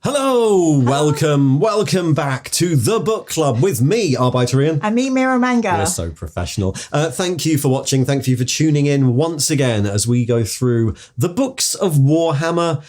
Hello, welcome back to The Book Club with me, Arbeiterian. And me, Mira Manga. We're so professional. Thank you for watching. Thank you for tuning in once again as we go through the books of Warhammer,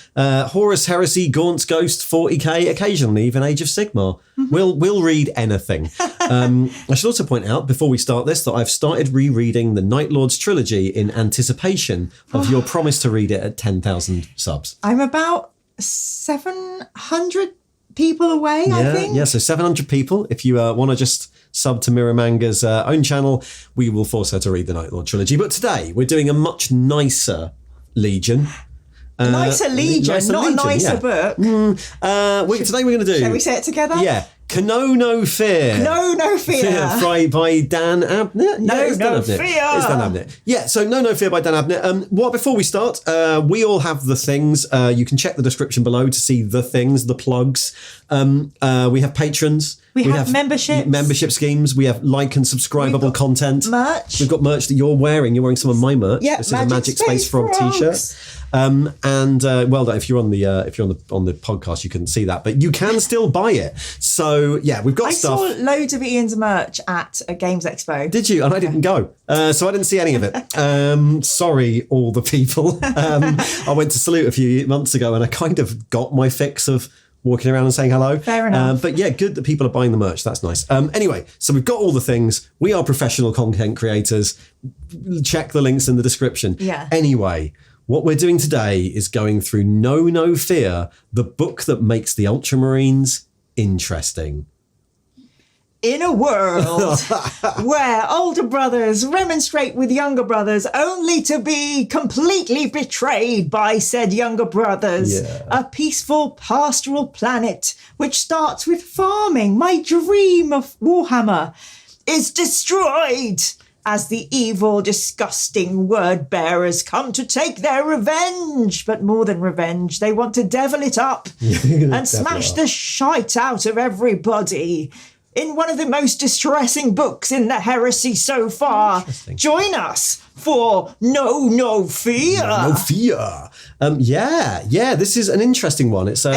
Horus Heresy, Gaunt's Ghost, 40k, occasionally even Age of Sigmar. Mm-hmm. We'll read anything. I should also point out before we start this that I've started rereading the Night Lords trilogy in anticipation of your promise to read it at 10,000 subs. I'm about 700 people away, I think. Yeah, so 700 people. If you want to just sub to Mira Manga's own channel, we will force her to read the Night Lord trilogy. But today, we're doing a much nicer Legion. Nicer Legion, not a nicer book. Today we're going to do... Shall we say it together? Yeah. Know No Fear. Know No Fear. By Dan Abnett. No Fear. It's Dan Abnett. Yeah, so Know No Fear by Dan Abnett. Before we start, we all have the things. You can check the description below to see the things, the plugs. We have patrons. We have membership schemes. We have like and subscribable content. Merch. We've got merch that you're wearing. You're wearing some of my merch. Yeah, this is a Magic Space Frog t-shirt. If you're on the podcast, you couldn't see that, but you can still buy it. So yeah, we've got stuff. I saw loads of Ian's merch at a Games Expo. Did you? And I didn't go, so I didn't see any of it. Sorry, all the people. I went to Salute a few months ago, and I kind of got my fix of walking around and saying hello. Fair enough. But yeah, good that people are buying the merch. That's nice. Anyway, so we've got all the things. We are professional content creators. Check the links in the description. Yeah. Anyway, what we're doing today is going through Know No Fear, the book that makes the Ultramarines interesting. In a world where older brothers remonstrate with younger brothers only to be completely betrayed by said younger brothers, a peaceful pastoral planet which starts with farming, my dream of Warhammer, is destroyed as the evil, disgusting word bearers come to take their revenge. But more than revenge, they want to devil it up and smash the shite out of everybody. In one of the most distressing books in the heresy so far. Join us for No Fear. No Fear. This is an interesting one. It's the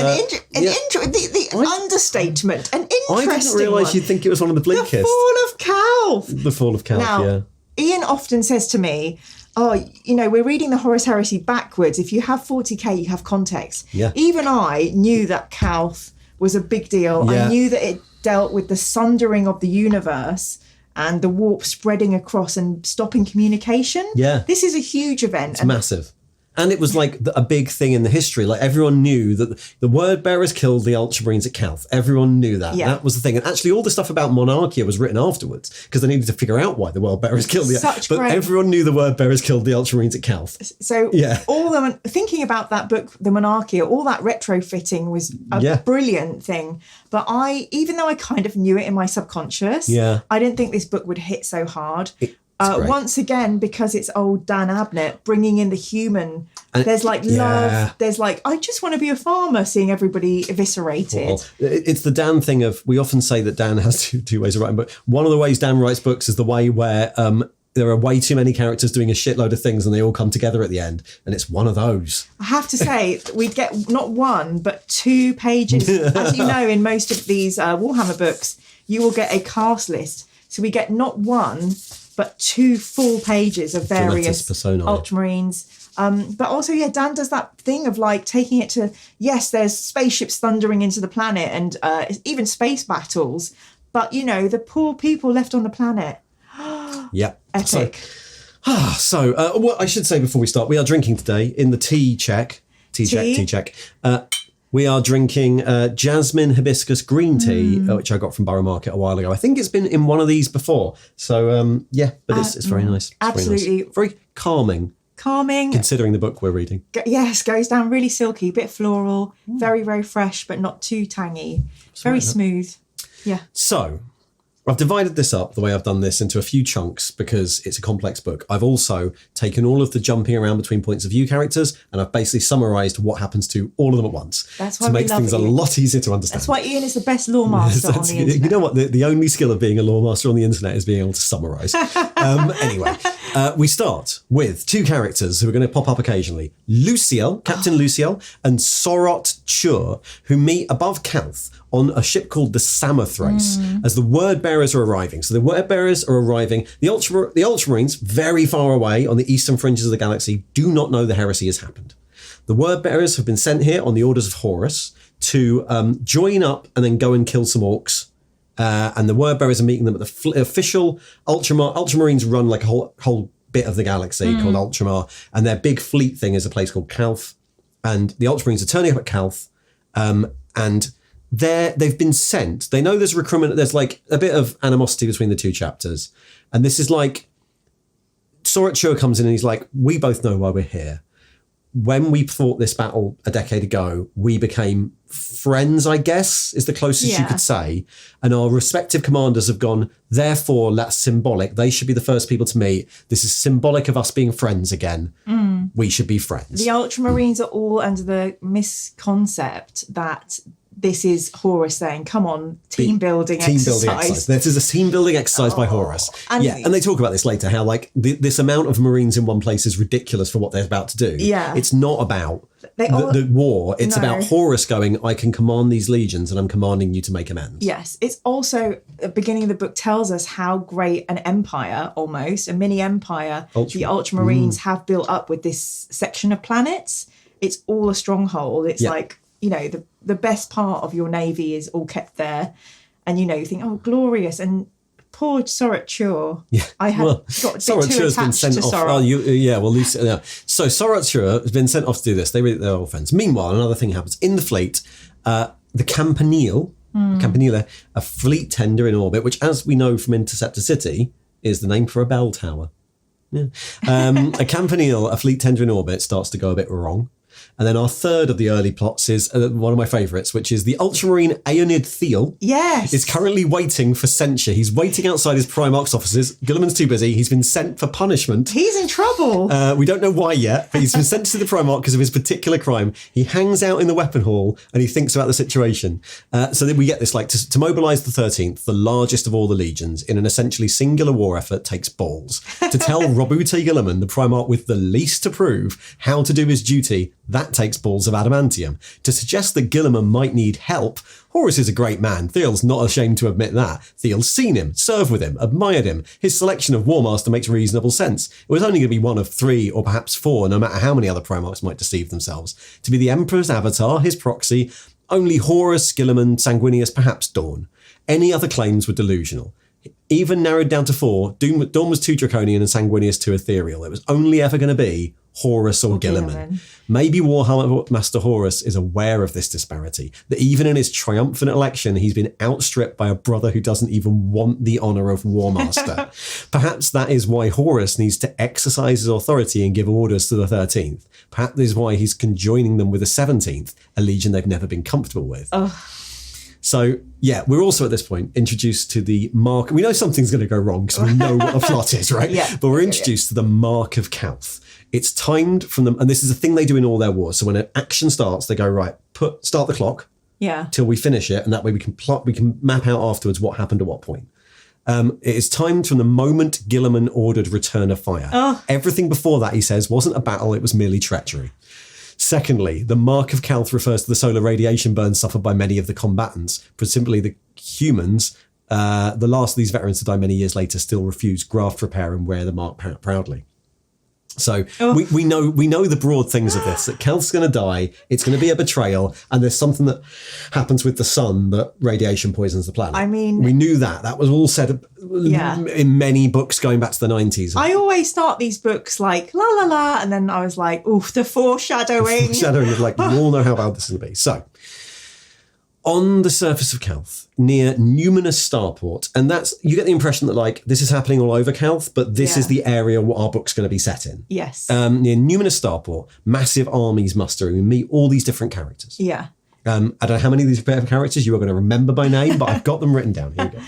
understatement, an interesting one. I didn't realise you'd think it was one of the bleakest. The Fall of Calth. The Fall of Calth, now, Ian often says to me, we're reading the Horus Heresy backwards. If you have 40k, you have context. Yeah. Even I knew that Calth was a big deal. Yeah. I knew that it dealt with the sundering of the universe and the warp spreading across and stopping communication. Yeah. This is a huge event. It's massive. And it was like a big thing in the history. Like everyone knew that the word bearers killed the Ultramarines at Calth. Everyone knew that. Yeah. That was the thing. And actually all the stuff about Monarchia was written afterwards because they needed to figure out why the word bearers killed everyone knew the word bearers killed the Ultramarines at Calth. So thinking about that book, The Monarchia, all that retrofitting was a brilliant thing. But even though I kind of knew it in my subconscious, I didn't think this book would hit so hard. Once again, because it's old Dan Abnett bringing in the human. And there's love. There's I just want to be a farmer, seeing everybody eviscerated. Well, it's the Dan thing of, we often say that Dan has two ways of writing, but one of the ways Dan writes books is the way where there are way too many characters doing a shitload of things and they all come together at the end. And it's one of those. I have to say, we'd get not one, but 2 pages. As you know, in most of these Warhammer books, you will get a cast list. So we get not one, but 2 full pages of various Ultramarines. But also, Dan does that thing of taking it to, there's spaceships thundering into the planet and even space battles. But, the poor people left on the planet. Yeah. Epic. So, what I should say before we start, we are drinking today in the tea check. We are drinking jasmine hibiscus green tea, which I got from Borough Market a while ago. I think it's been in one of these before. So, but it's very nice. It's absolutely. Very calming. Considering the book we're reading. Yes, goes down really silky, bit floral, very, very fresh, but not too tangy. Very smooth. Yeah. So, I've divided this up the way I've done this into a few chunks because it's a complex book. I've also taken all of the jumping around between points of view characters and I've basically summarised what happens to all of them at once. That's why to make things Ian. a lot easier to understand. That's why Ian is the best lore master on the internet. You know what? The only skill of being a lore master on the internet is being able to summarise. Anyway, we start with two characters who are going to pop up occasionally. Luciel, Captain Luciel, and Sorot Chur, who meet above Calth on a ship called the Samothrace as the word bearers are arriving. So the word bearers are arriving. The Ultramarines, very far away on the eastern fringes of the galaxy, do not know the heresy has happened. The word bearers have been sent here on the orders of Horus to join up and then go and kill some orcs. And the word bearers are meeting them at the official Ultramarines run like a whole bit of the galaxy called Ultramar. And their big fleet thing is a place called Calth. And the Ultramarines are turning up at Calth. And they've been sent. They know there's recruitment. There's like a bit of animosity between the two chapters. And this is like, Sorot Chur comes in and he's like, we both know why we're here. When we fought this battle a decade ago, we became friends, I guess, is the closest you could say. And our respective commanders have gone, therefore, that's symbolic. They should be the first people to meet. This is symbolic of us being friends again. We should be friends. The Ultramarines are all under the misconcept that this is Horus saying, come on, team building exercise. This is a team building exercise by Horus. And they talk about this later, how like this amount of Marines in one place is ridiculous for what they're about to do. Yeah. It's not about the war. It's about Horus going, I can command these legions and I'm commanding you to make amends. Yes. It's also, the beginning of the book tells us how great an empire, almost, a mini empire, the Ultramarines have built up with this section of planets. It's all a stronghold. It's like, you know, the best part of your navy is all kept there. And, you know, you think, oh, glorious. And poor Sorot Chur. I had got a bit too attached been sent to off. Sorot. So Sorot Chur has been sent off to do this. They're all friends. Meanwhile, another thing happens. In the fleet, the Campanile, a fleet tender in orbit, which, as we know from Interceptor City, is the name for a bell tower. A Campanile, a fleet tender in orbit, starts to go a bit wrong. And then our third of the early plots is one of my favourites, which is the Ultramarine Aeonid Thiel. Yes. Is currently waiting for censure. He's waiting outside his Primarch's offices. Guilliman's too busy. He's been sent for punishment. He's in trouble. We don't know why yet, but he's been sent to the Primarch because of his particular crime. He hangs out in the weapon hall and he thinks about the situation. So that we get this, like, to mobilise the 13th, the largest of all the legions, in an essentially singular war effort, takes balls. To tell Robute Guilliman, the Primarch with the least to prove, how to do his duty, that takes balls of adamantium. To suggest that Guilliman might need help, Horus is a great man. Thiel's not ashamed to admit that. Thiel's seen him, served with him, admired him. His selection of War Master makes reasonable sense. It was only going to be one of 3 or perhaps 4, no matter how many other Primarchs might deceive themselves. To be the Emperor's avatar, his proxy, only Horus, Guilliman, Sanguinius, perhaps Dawn. Any other claims were delusional. Even narrowed down to 4, Dawn was too draconian and Sanguinius too ethereal. It was only ever going to be Horus or Guilliman. Maybe Warhammer Master Horus is aware of this disparity, that even in his triumphant election, he's been outstripped by a brother who doesn't even want the honour of War Master. Perhaps that is why Horus needs to exercise his authority and give orders to the 13th. Perhaps this is why he's conjoining them with the 17th, a legion they've never been comfortable with. So, yeah, we're also at this point introduced to the mark. We know something's going to go wrong because we know what the plot is, right? But we're introduced to the Mark of Calth. It's timed from them, and this is a thing they do in all their wars. So when an action starts, they go, right, start the clock till we finish it, and that way we can map out afterwards what happened at what point. It is timed from the moment Guilliman ordered return of fire. Everything before that, he says, wasn't a battle, it was merely treachery. Secondly, the Mark of Calth refers to the solar radiation burn suffered by many of the combatants, but simply the humans, the last of these veterans to die many years later, still refuse graft repair and wear the mark proudly. So we know the broad things of this, that Calth's going to die, it's going to be a betrayal, and there's something that happens with the sun that radiation poisons the planet. I mean, we knew that. That was all said in many books going back to the 90s. I always start these books like, la la la, and then I was like, oof, the foreshadowing. Foreshadowing of, like, you all know how bad this is going to be. So, on the surface of Calth, near Numinous Starport, and that's, you get the impression that, like, this is happening all over Calth, but this is the area what our book's going to be set in. Yes. Near Numinous Starport, massive armies mustering. We meet all these different characters. Yeah. I don't know how many of these characters you are going to remember by name, but I've got them written down. Here we go.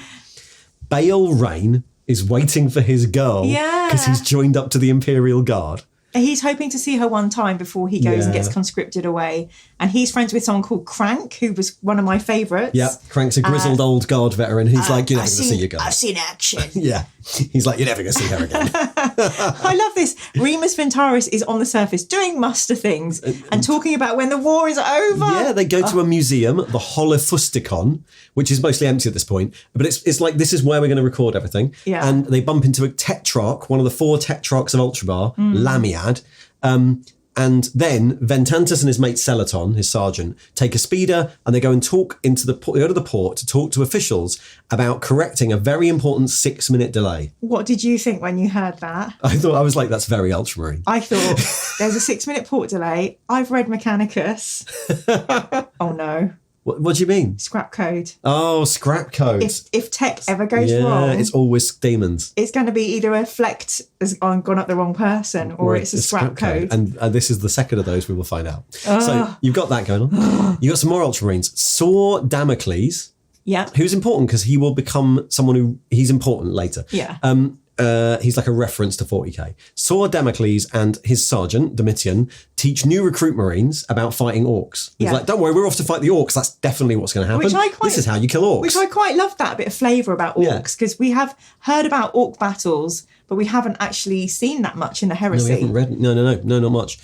Bale Rain is waiting for his girl because he's joined up to the Imperial Guard. He's hoping to see her one time before he goes and gets conscripted away. And he's friends with someone called Crank, who was one of my favourites. Yeah, Crank's a grizzled old guard veteran. He's like, you're never going to see your girl. I've seen action. Yeah. He's like, you're never going to see her again. I love this. Remus Ventaris is on the surface doing muster things and talking about when the war is over. Yeah, they go to a museum, the Holofusticon, which is mostly empty at this point. But it's like, this is where we're going to record everything. Yeah. And they bump into a tetrarch, one of the 4 tetrarchs of Ultramar, Lamiad. And then Ventantus and his mate Celaton, his sergeant, take a speeder and they go and talk into the port. They go to the port to talk to officials about correcting a very important 6-minute delay. What did you think when you heard that? I was like, that's very Ultramarine. I thought, there's a 6-minute port delay. I've read Mechanicus. Oh no. What do you mean? Scrap code. Oh, scrap code. If tech ever goes wrong, it's always demons. It's going to be either a Flect has gone up the wrong person or it's a scrap code. And this is the second of those we will find out. So you've got that going on. You've got some more Ultramarines. Saw Damocles. Yeah. Who's important because he will become someone he's important later. Yeah. He's like a reference to 40k. Saw Damocles and his sergeant, Domitian, teach new recruit Marines about fighting orcs. He's like, don't worry, we're off to fight the orcs. That's definitely what's going to happen. This is how you kill orcs. Which I quite love that bit of flavour about orcs, because we have heard about orc battles, but we haven't actually seen that much in the Heresy. No, we haven't read. No, not much.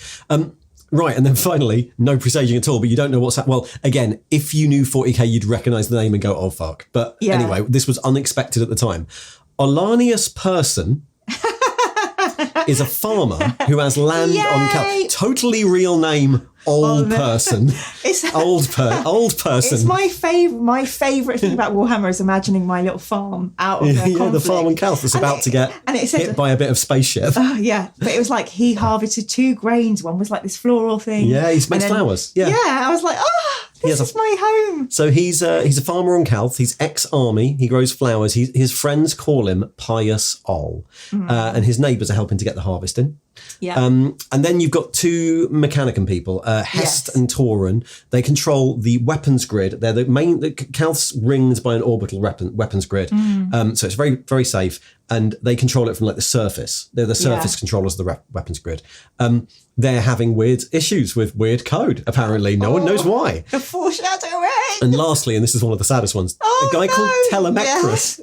Right, and then finally, no presaging at all, but you don't know what's happening. Well, again, if you knew 40k, you'd recognise the name and go, oh, fuck. But anyway, this was unexpected at the time. Olanius Person is a farmer who has land on Cal. Totally real name, Old Person. Old person. It's my favourite thing about Warhammer is imagining my little farm out of the conflict. The farm on Calth that's about to get hit by a bit of spaceship. Yeah, but it was like he harvested 2 grains. One was like this floral thing. Yeah, he makes flowers. Yeah, I was like, this is my home. So he's a farmer on Calth. He's ex-army. He grows flowers. His friends call him Pious Ol. And his neighbours are helping to get the harvest in. Yeah. And then you've got 2 Mechanicum people, Hest and Tauren. They control the weapons grid. They're the main. Calth's ringed by an orbital weapons grid, so it's very, very safe. And they control it from like the surface. They're the surface controllers of the weapons grid. They're having weird issues with weird code. Apparently, no one knows why. The foreshadowing. And lastly, and this is one of the saddest ones, a guy called Telemachus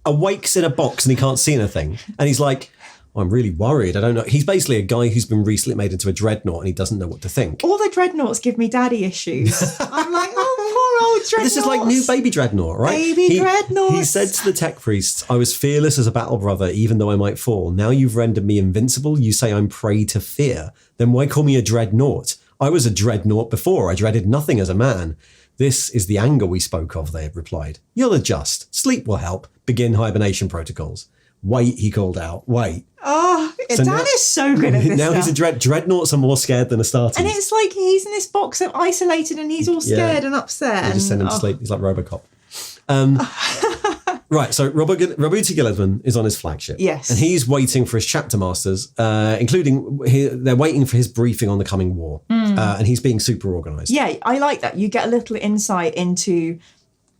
awakes in a box and he can't see anything, and he's like, I'm really worried. I don't know. He's basically a guy who's been recently made into a dreadnought and he doesn't know what to think. All the dreadnoughts give me daddy issues. I'm like, oh, poor old dreadnoughts. This is like new baby dreadnought, right? Baby dreadnoughts. He said to the tech priests, I was fearless as a battle brother, even though I might fall. Now you've rendered me invincible. You say I'm prey to fear. Then why call me a dreadnought? I was a dreadnought before. I dreaded nothing as a man. This is the anger we spoke of, they had replied. You'll adjust. Sleep will help. Begin hibernation protocols. Wait, he called out. Wait. Oh, so Dan is so good at this now stuff. He's a dreadnoughts are more scared than Astartes. And it's like he's in this box of isolated and he's all scared and upset. They just send him to sleep. He's like Robocop. Right, so Robuti Gillivan is on his flagship. Yes. And he's waiting for his chapter masters, including, they're waiting for his briefing on the coming war. And he's being super organised. Yeah, I like that. You get a little insight into...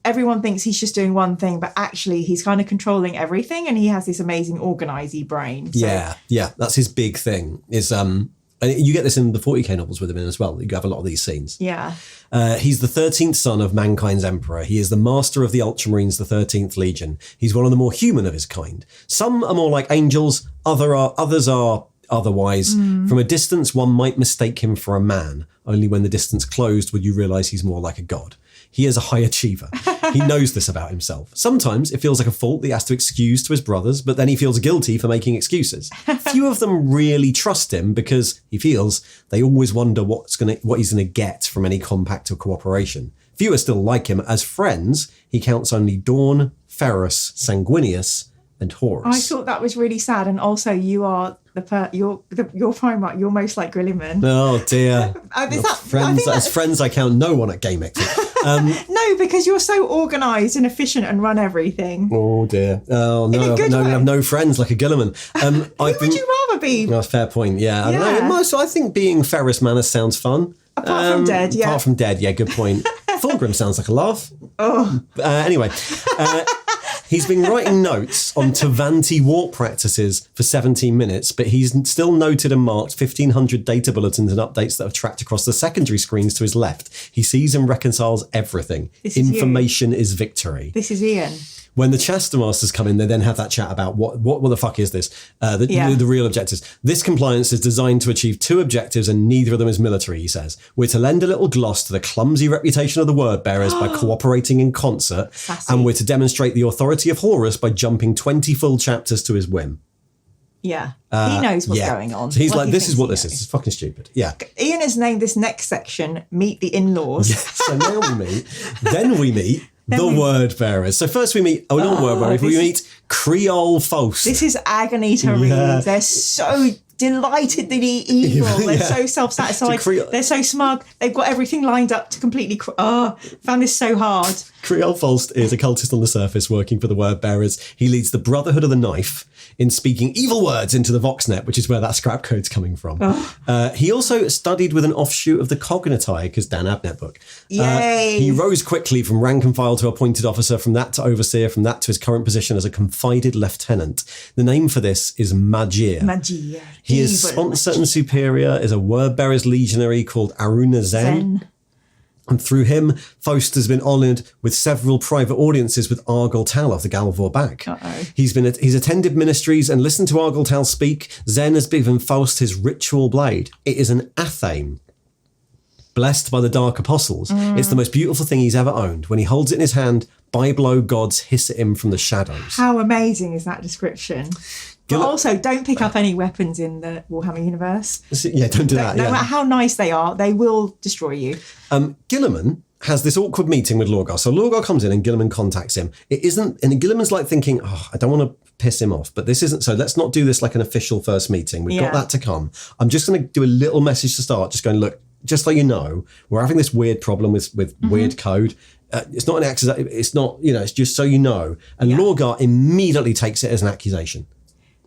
Everyone thinks he's just doing one thing, but actually he's kind of controlling everything and he has this amazing organisy brain. So. Yeah. That's his big thing. Is and you get this in the 40k novels with him in as well. You have a lot of these scenes. Yeah. He's the 13th son of mankind's emperor. He is the master of the Ultramarines, the 13th Legion. He's one of the more human of his kind. Some are more like angels. Others are otherwise. From a distance, one might mistake him for a man. Only when the distance closed would you realise he's more like a god. He is a high achiever. He knows this about himself. Sometimes it feels like a fault that he has to excuse to his brothers, but then he feels guilty for making excuses. Few of them really trust him because he feels they always wonder what he's going to get from any compact or cooperation. Fewer still like him. As friends, he counts only Dawn, Ferrus, Sanguinius, and Horus. I thought that was really sad, and also you are your Primarch. You're most like Grilliman. Oh dear. As friends, I count no one at Game Exit. No, because you're so organised and efficient and run everything. Oh dear. Oh no, we have no friends like a Gilliman. Who would you rather be? Oh, fair point. Yeah. No, so I think being Ferrus Manus sounds fun. Apart from dead, yeah. Apart from dead, yeah. Good point. Fulgrim sounds like a laugh. Oh. Anyway. He's been writing notes on Tavanti war practices for 17 minutes, but he's still noted and marked 1,500 data bulletins and updates that have tracked across the secondary screens to his left. He sees and reconciles everything. Information is victory. This is Ian. When the Chester Masters come in, they then have that chat about what the fuck is this? The real objectives. This compliance is designed to achieve 2 objectives and neither of them is military, he says. We're to lend a little gloss to the clumsy reputation of the word bearers by cooperating in concert. Sassy. And we're to demonstrate the authority of Horus by jumping 20 full chapters to his whim. Yeah. He knows what's going on. So he's like, this is what this is. It's fucking stupid. Yeah. Ian has named this next section, Meet the In-Laws. Yeah, so now we meet the word bearers. So first we meet, not word bearers, we meet Creole Faust. This is agony to read. They're so delightedly evil. They're so self-satisfied. They're so smug. They've got everything lined up to completely... found this so hard. Creole Faust is a cultist on the surface working for the word bearers. He leads the Brotherhood of the Knife in speaking evil words into the Voxnet, which is where that scrap code's coming from. He also studied with an offshoot of the Cognitai, because Dan Abnett book. Yay! He rose quickly from rank and file to appointed officer, from that to overseer, from that to his current position as a confided lieutenant. The name for this is Magir. Magir. He is sponsor and superior, is a word bearers legionary called Aruna Zen. And through him, Faust has been honoured with several private audiences with Argel Tal of the Galvor back. He's attended ministries and listened to Argel Tal speak. Zen has given Faust his ritual blade. It is an athame, blessed by the Dark Apostles. It's the most beautiful thing he's ever owned. When he holds it in his hand, Byblo gods hiss at him from the shadows. How amazing is that description? But also, don't pick up any weapons in the Warhammer universe. Yeah, don't do that. No matter how nice they are, they will destroy you. Guilliman has this awkward meeting with Lorgar. So Lorgar comes in and Guilliman contacts him. And Guilliman's like thinking, I don't want to piss him off, but this isn't, so let's not do this like an official first meeting. We've got that to come. I'm just going to do a little message to start, just going, look, just so you know, we're having this weird problem with weird code. It's not an accusation. It's not, it's just so you know. And Lorgar immediately takes it as an accusation.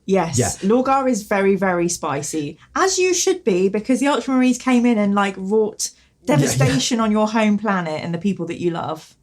Yes, Lorgar is very, very spicy, as you should be, because the Ultramarines came in and wrought devastation on your home planet and the people that you love.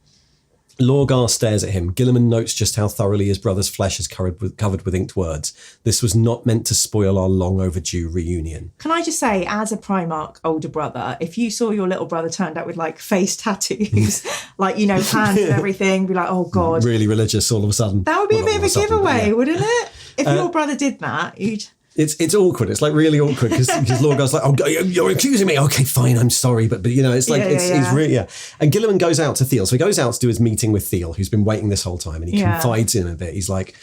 Lorgar stares at him. Guilliman notes just how thoroughly his brother's flesh is covered with inked words. This was not meant to spoil our long overdue reunion. Can I just say, as a Primarch older brother, if you saw your little brother turned out with face tattoos, hands and everything, be like, oh God. Really religious all of a sudden. That would be a bit of a giveaway, wouldn't it? If your brother did that, you'd... It's awkward. It's really awkward because Lorgar's like, oh, you're accusing me. Okay, fine, I'm sorry. But it's really. And Guilliman goes out to Thiel. So he goes out to do his meeting with Thiel, who's been waiting this whole time. And he confides in him a bit. He's like,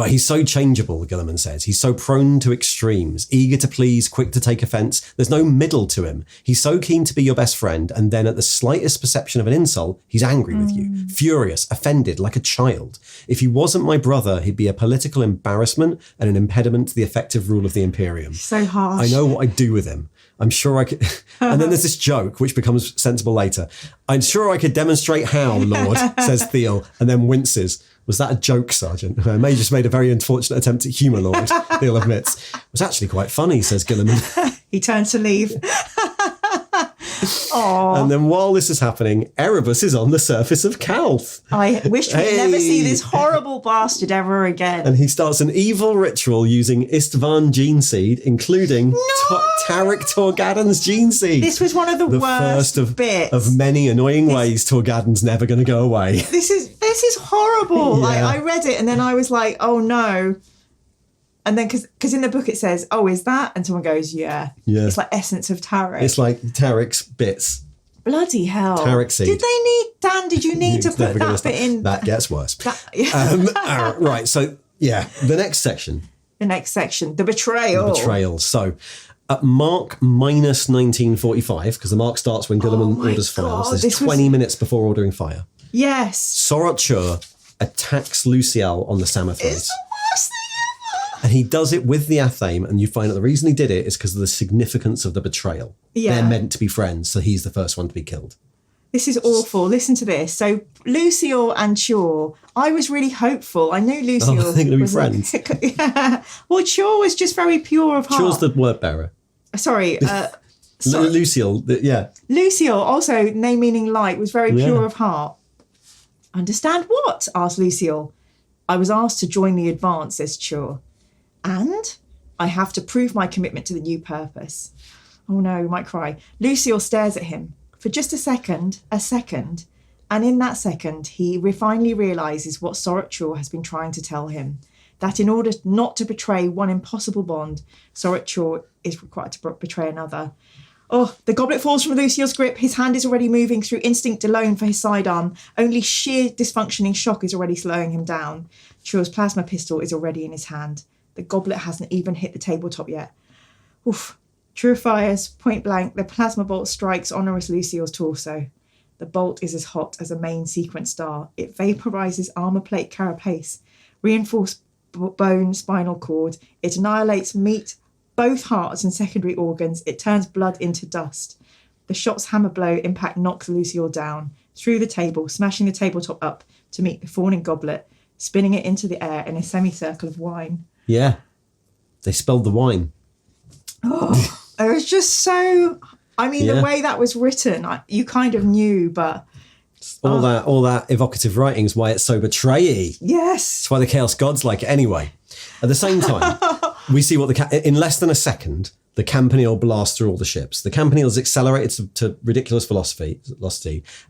he's so changeable, Guilliman says. He's so prone to extremes, eager to please, quick to take offence. There's no middle to him. He's so keen to be your best friend. And then at the slightest perception of an insult, he's angry with you, furious, offended, like a child. If he wasn't my brother, he'd be a political embarrassment and an impediment to the effective rule of the Imperium. So harsh. I know what I'd do with him. I'm sure I could. And then there's this joke, which becomes sensible later. I'm sure I could demonstrate how, Lord, says Thiel, and then winces. Was that a joke, Sergeant? I may have just made a very unfortunate attempt at humour, Lord, Thiel admits. It was actually quite funny, says Guilliman. He turns to leave. Aww. And then while this is happening, Erebus is on the surface of Calth. I wish we'd never see this horrible bastard ever again. And he starts an evil ritual using Istvan gene seed, including Tarek Torgadon's gene seed. This was one of the worst first bits. of many annoying ways Torgadon's never going to go away. This is horrible. Yeah. I read it and then I was like, oh no. And then, because in the book it says, oh, is that? And someone goes, yeah. It's like essence of Tarek. It's like Tarek's bits. Bloody hell. Tarek seed. Did you need to put that bit in? That gets worse. Right, so, the next section. The betrayal. The betrayal. So, at mark minus 1945, because the mark starts when Guilliman orders fires, there's 20 minutes before ordering fire. Yes. Sorot Chur attacks Luciel on the Samothrace. It's the worst thing ever. And he does it with the Athame, and you find out the reason he did it is because of the significance of the betrayal. They're meant to be friends, so he's the first one to be killed. This is awful. Listen to this. So Luciel and Chur, I was really hopeful. I knew Luciel they're going to be friends. Well, Chur was just very pure of heart. Chur's the word bearer. Sorry. Luciel, Luciel, also name meaning light, was very pure of heart. Understand what? Asked Luciel. I was asked to join the advance, says Chur. And I have to prove my commitment to the new purpose. Oh no, he might cry. Lucille stares at him for just a second, and in that second, he finally realises what Sorok Chur has been trying to tell him, that in order not to betray one impossible bond, Sorok Chur is required to betray another. Oh, the goblet falls from Lucille's grip. His hand is already moving through instinct alone for his sidearm. Only sheer dysfunctioning shock is already slowing him down. Chur's plasma pistol is already in his hand. The goblet hasn't even hit the tabletop yet. Oof. Chur fires, point blank. The plasma bolt strikes onerous Lucille's torso. The bolt is as hot as a main sequence star. It vaporizes armor plate carapace, reinforced bone, spinal cord. It annihilates meat, both hearts and secondary organs. It turns blood into dust. The shot's hammer blow impact knocks Lucille down, through the table, smashing the tabletop up to meet the falling goblet, spinning it into the air in a semicircle of wine. Yeah. They spilled the wine. Oh, it was just so... I mean, the way that was written, you kind of knew, but... All that evocative writing is why it's so betrayy. Yes. It's why the Chaos Gods like it anyway. At the same time, we see what in less than a second, the Campanile blasts through all the ships. The Campanile is accelerated to ridiculous velocity,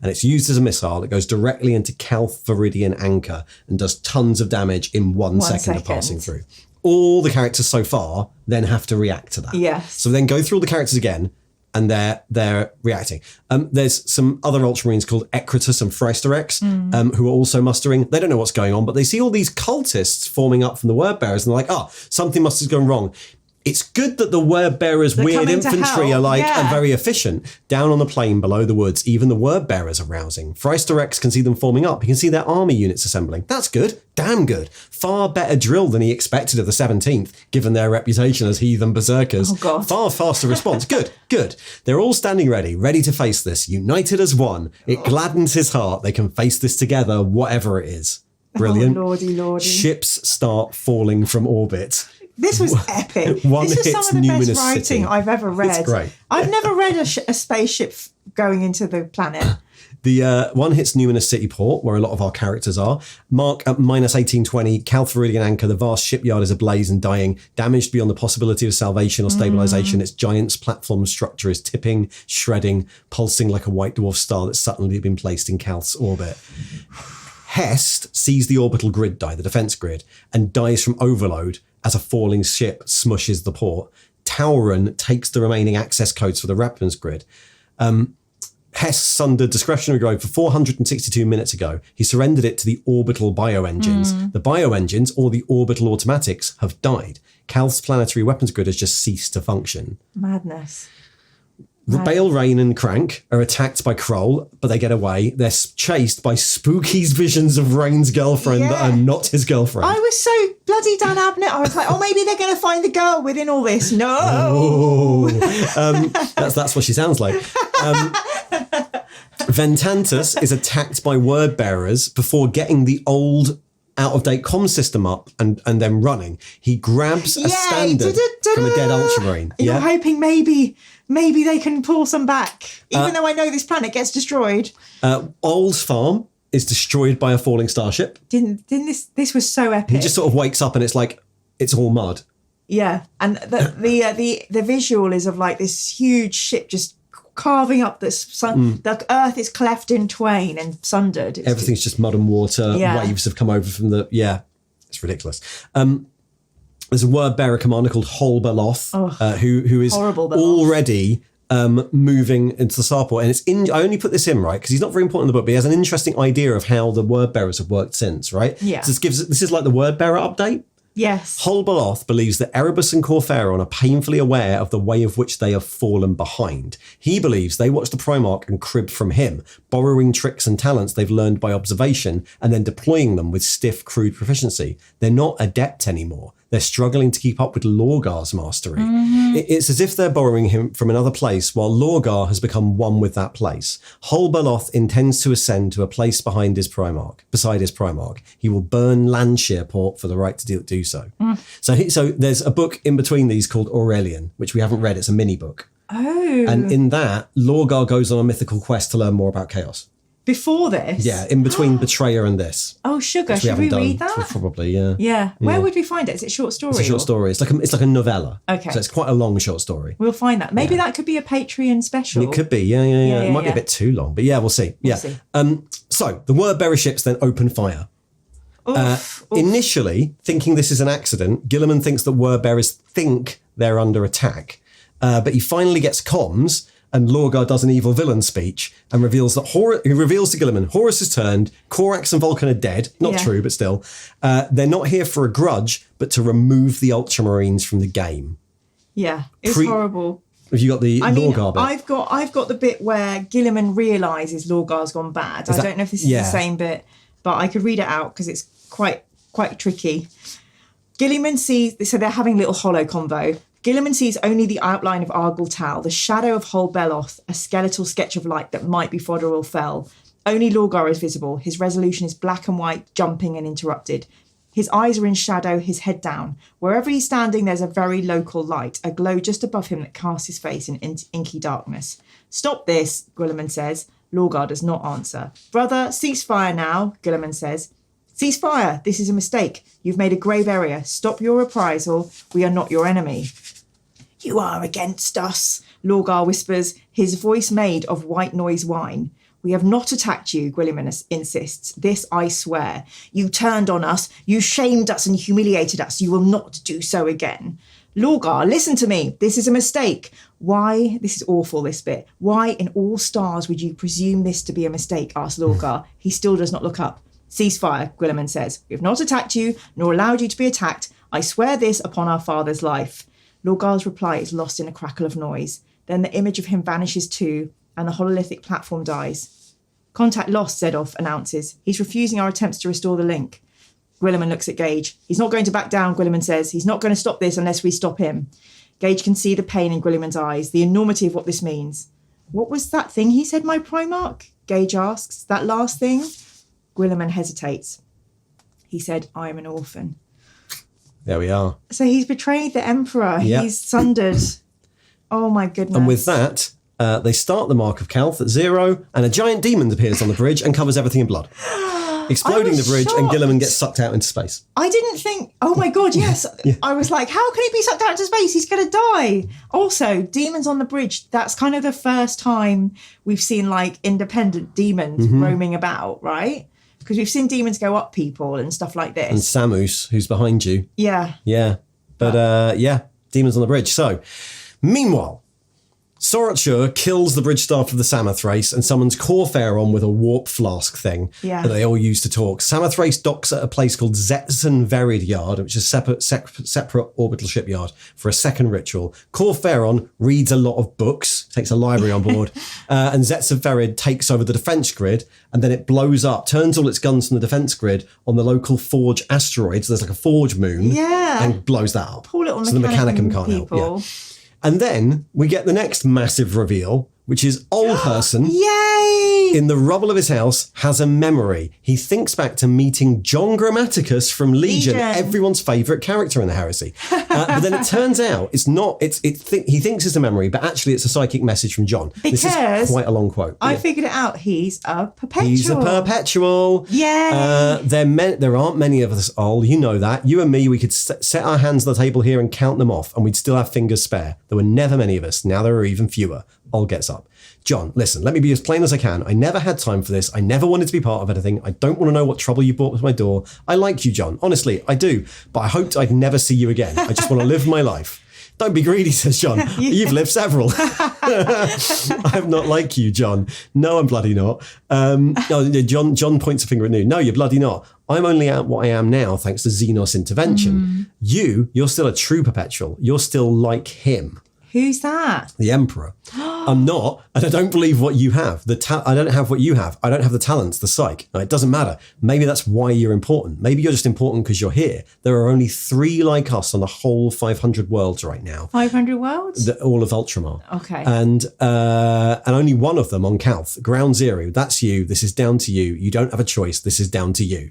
and it's used as a missile that goes directly into Calth Viridian Anchor and does tons of damage in one second of passing through. All the characters so far then have to react to that. Yes. So then go through all the characters again, and they're reacting. There's some other Ultramarines called Ecritus and Freysterex, who are also mustering. They don't know what's going on, but they see all these cultists forming up from the word bearers, and they're like, something must have gone wrong. It's good that the word bearers' weird infantry are very efficient. Down on the plain below the woods, even the word bearers are rousing. Freysterex can see them forming up. He can see their army units assembling. That's good. Damn good. Far better drill than he expected of the 17th, given their reputation as heathen berserkers. Oh, God. Far faster response. Good. They're all standing ready to face this, united as one. It gladdens his heart. They can face this together, whatever it is. Brilliant. Oh, lordy. Ships start falling from orbit. This was epic. One this was some of the best writing city. I've ever read. It's great. I've never read a spaceship going into the planet. The one hits Numinous City Port, where a lot of our characters are. Mark at minus 1820, Calth Viridian Anchor, the vast shipyard is ablaze and dying, damaged beyond the possibility of salvation or stabilization. Its giant's platform structure is tipping, shredding, pulsing like a white dwarf star that's suddenly been placed in Calth's orbit. Hest sees the orbital grid die, the defense grid, and dies from overload as a falling ship smushes the port. Tauren takes the remaining access codes for the weapons grid. Hess sundered discretionary growth for 462 minutes ago. He surrendered it to the orbital bioengines. The bioengines, or the orbital automatics, have died. Calth's planetary weapons grid has just ceased to function. Madness. Bale, Rain and Crank are attacked by Kroll, but they get away. They're chased by Spooky's visions of Rain's girlfriend that are not his girlfriend. I was so bloody Dan Abnett. I was like, maybe they're going to find the girl within all this. No. That's what she sounds like. Ventantus is attacked by word bearers before getting the old out-of-date comm system up and then running. He grabs a standard from a dead Ultramarine. You're hoping maybe they can pull some back, even though I know this planet gets destroyed. Old's farm is destroyed by a falling starship. Didn't this was so epic. He just sort of wakes up and it's like, it's all mud. Yeah, and the visual is of like this huge ship just carving up the sun. The earth is cleft in twain and sundered. Everything's just mud and water. Waves have come over from the... Yeah, it's ridiculous. There's a word bearer commander called Holberloth, who is already moving into the starport. And it's in... I only put this in, right, because he's not very important in the book, but he has an interesting idea of how the word bearers have worked since, right? Yeah. So this is like the word bearer update. Yes. Holberloth believes that Erebus and Corferon are painfully aware of the way of which they have fallen behind. He believes they watch the Primarch and crib from him, borrowing tricks and talents they've learned by observation and then deploying them with stiff, crude proficiency. They're not adept anymore. They're struggling to keep up with Lorgar's mastery. It's as if they're borrowing him from another place while Lorgar has become one with that place. Holberloth intends to ascend to a place beside his Primarch. He will burn Landsheerport for the right to do so. So there's a book in between these called Aurelian, which we haven't read. It's a mini book. Oh. And in that, Lorgar goes on a mythical quest to learn more about chaos. Before this? Yeah, in between Betrayer and this. Oh, sugar. Should we read that? Probably, yeah. Yeah. Where would we find it? Is it a short story? It's a short story. It's like a novella. Okay. So it's quite a long short story. We'll find that. Maybe that could be a Patreon special. It could be, yeah. It might be a bit too long, but yeah, we'll see. We'll see. So the word-bearer ships then open fire. Initially, thinking this is an accident, Guilliman thinks that word-bearers think they're under attack. But he finally gets comms, and Lorgar does an evil villain speech and reveals to Guilliman, Horus has turned, Corax and Vulcan are dead. Not true, but still. They're not here for a grudge, but to remove the Ultramarines from the game. Yeah, it's horrible. Have you got the Lorgar bit? I've got the bit where Guilliman realises Lorgar's gone bad. I don't know if this is the same bit, but I could read it out because it's quite tricky. Guilliman sees, so they're having a little hollow convo. Guilliman sees only the outline of Argyll Tal, the shadow of Hol Beloth, a skeletal sketch of light that might be Fodder or Fell. Only Lorgar is visible. His resolution is black and white, jumping and interrupted. His eyes are in shadow, his head down. Wherever he's standing, there's a very local light, a glow just above him that casts his face in inky darkness. Stop this, Guilliman says. Lorgar does not answer. Brother, cease fire now, Guilliman says. Cease fire. This is a mistake. You've made a grave error. Stop your reprisal. We are not your enemy. You are against us, Lorgar whispers, his voice made of white noise wine. We have not attacked you, Guilliman insists. This I swear. You turned on us. You shamed us and humiliated us. You will not do so again. Lorgar, listen to me. This is a mistake. Why? This is awful, this bit. Why in all stars would you presume this to be a mistake? Asks Lorgar. He still does not look up. Ceasefire, Guilliman says. We have not attacked you, nor allowed you to be attacked. I swear this upon our father's life. Lorgar's reply is lost in a crackle of noise. Then the image of him vanishes too, and the hololithic platform dies. Contact lost, Zedov announces. He's refusing our attempts to restore the link. Guilliman looks at Gage. He's not going to back down, Guilliman says. He's not going to stop this unless we stop him. Gage can see the pain in Guilliman's eyes, the enormity of what this means. What was that thing he said, my Primarch? Gage asks. That last thing? Guilliman hesitates. He said, I am an orphan. There we are. So he's betrayed the Emperor. Yep. He's sundered. Oh my goodness. And with that, they start the Mark of Calth at 0, and a giant demon appears on the bridge and covers everything in blood. Exploding the bridge, shocked. And Guilliman gets sucked out into space. I didn't think, oh my God, yes. Yeah. I was like, how can he be sucked out into space? He's going to die. Also, demons on the bridge, that's kind of the first time we've seen like independent demons roaming about, right? Because we've seen demons go up people and stuff like this. And Samus, who's behind you. Yeah. Yeah. But demons on the bridge. So, meanwhile, Sorotshur kills the bridge staff of the Samothrace and summons Corfaron with a warp flask thing that they all use to talk. Samothrace docks at a place called Zetson Verid Yard, which is a separate orbital shipyard, for a second ritual. Corfaron reads a lot of books, takes a library on board, and Zetson Verid takes over the defense grid, and then it blows up, turns all its guns from the defense grid on the local Forge asteroid. So there's like a Forge moon, and blows that up. Poor little so the Mechanicum can't help. Yeah. And then we get the next massive reveal, which is Olherson, in the rubble of his house, has a memory. He thinks back to meeting John Grammaticus from Legion, everyone's favourite character in the Heresy. But then it turns out it's not. He thinks it's a memory, but actually it's a psychic message from John. Because this is quite a long quote. I figured it out. He's a perpetual. He's a perpetual. Yay! There aren't many of us, Ol. You know that. You and me, we could set our hands on the table here and count them off, and we'd still have fingers spare. There were never many of us. Now there are even fewer. Ol gets up. John, listen, let me be as plain as I can. I never had time for this. I never wanted to be part of anything. I don't want to know what trouble you brought to my door. I like you, John. Honestly, I do. But I hoped I'd never see you again. I just want to live my life. Don't be greedy, says John. You've lived several. I'm not like you, John. No, I'm bloody not. John points a finger at New. No, you're bloody not. I'm only at what I am now thanks to Xenos intervention. You're still a true perpetual. You're still like him. Who's that? The Emperor. I'm not, and I don't believe what you have. I don't have what you have. I don't have the talents, the psych. Now, it doesn't matter. Maybe that's why you're important. Maybe you're just important because you're here. There are only 3 like us on the whole 500 worlds right now. 500 worlds? All of Ultramar. Okay. And only one of them on Calth. Ground Zero. That's you. This is down to you. You don't have a choice. This is down to you.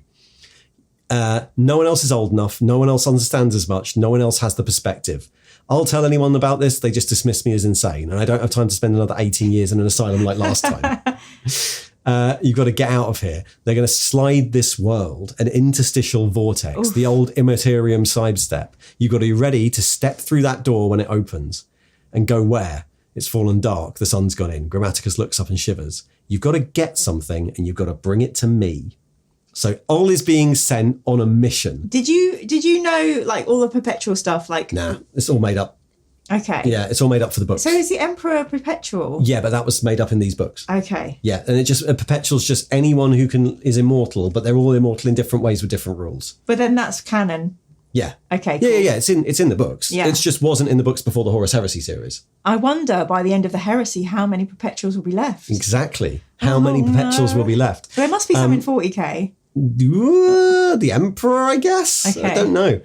No one else is old enough. No one else understands as much. No one else has the perspective. I'll tell anyone about this, they just dismiss me as insane, and I don't have time to spend another 18 years in an asylum like last time. You've got to get out of here. They're going to slide this world, an interstitial vortex, the old immaterium sidestep. You've got to be ready to step through that door when it opens and go where? It's fallen dark. The sun's gone in. Grammaticus looks up and shivers. You've got to get something and you've got to bring it to me. So Ol is being sent on a mission. Did you know like all the perpetual stuff? Like Nah, it's all made up. Okay. Yeah, it's all made up for the books. So is the Emperor perpetual? Yeah, but that was made up in these books. Okay. Yeah, and it just perpetual's just anyone who is immortal, but they're all immortal in different ways with different rules. But then that's canon. Yeah. Okay. Cool. Yeah. It's in the books. Yeah. It just wasn't in the books before the Horus Heresy series. I wonder by the end of the Heresy how many perpetuals will be left. Exactly. How many perpetuals will be left? There must be some in 40k. The Emperor, I guess. Okay. I don't know.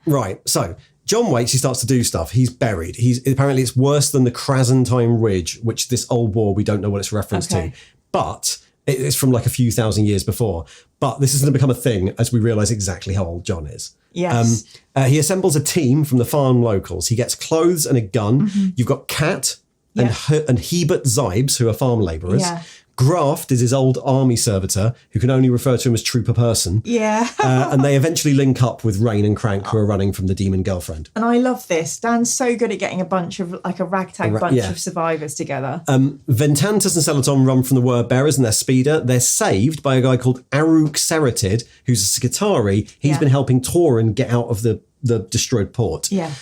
Right. So John waits. He starts to do stuff. He's buried. Apparently it's worse than the Krasantine Ridge, which this old war we don't know what it's referenced to, but it's from like a few thousand years before. But this is going to become a thing as we realise exactly how old John is. Yes. He assembles a team from the farm locals. He gets clothes and a gun. Mm-hmm. You've got Kat and Hebert Zibes, who are farm labourers. Yeah. Graft is his old army servitor, who can only refer to him as trooper person. Yeah. And they eventually link up with Rain and Crank, who are running from the demon girlfriend. And I love this. Dan's so good at getting a bunch of, like a ragtag bunch of survivors together. Ventantus and Celaton run from the word bearers and their speeder. They're saved by a guy called Aruk Seratid, who's a Skitari. He's been helping Tauren get out of the destroyed port. Yeah.